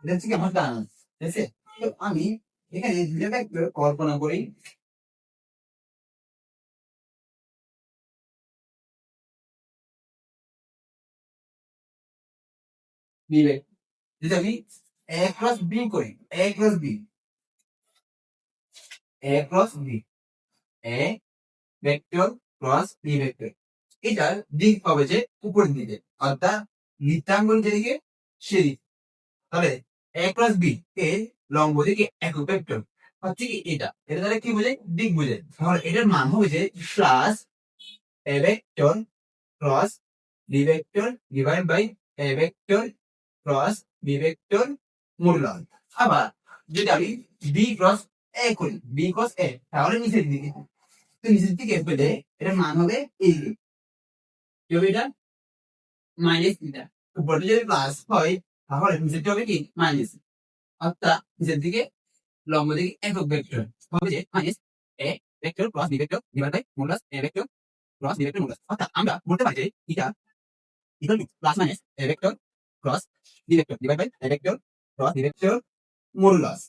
এটা হচ্ছে কি আমার ডান হাত, ঠিক আছে? তো আমি এখানে দুইটা ভেক্টর কল্পনা করি। বি ভেক্টর যদি আমি এ ক্রস বি করি, A cross B, A cross B, A vector cross B vector, এটার দিক হবে যে উপরের দিকে, অর্থাৎ বৃত্তাঙ্গুল যেদিকে সেদিকে। তাহলে এ ক্রস বি এর লম্ব দিকে একক ভেক্টর হচ্ছে কি এটা, এটা দ্বারা কি বোঝায়? দিক বোঝায়। তাহলে এটার মান হবে যে plus A vector cross B vector divide by A vector cross B vector মূল্যায়ন। আবার যদি আমি বি ক্রস এ করি, বি ক্রস এ, তাহলে নিচের দিকে, তো নিচের দিকে পেলে এটার মান হবে এই, কি হবে এটা? Minus theta. উপরে যদি প্লাস হয় তাহলে নিচেরটা হবে কি? মাইনাস। অর্থাৎ নিচের দিকে লম্ব দিকে একক ভেক্টর হবে যে minus A vector cross B vector divide by modulus A vector cross B vector modulus. অর্থাৎ আমরা বলতে পারি যে এটা equal to plus minus A vector cross B vector divide by A vector cross B vector modulus.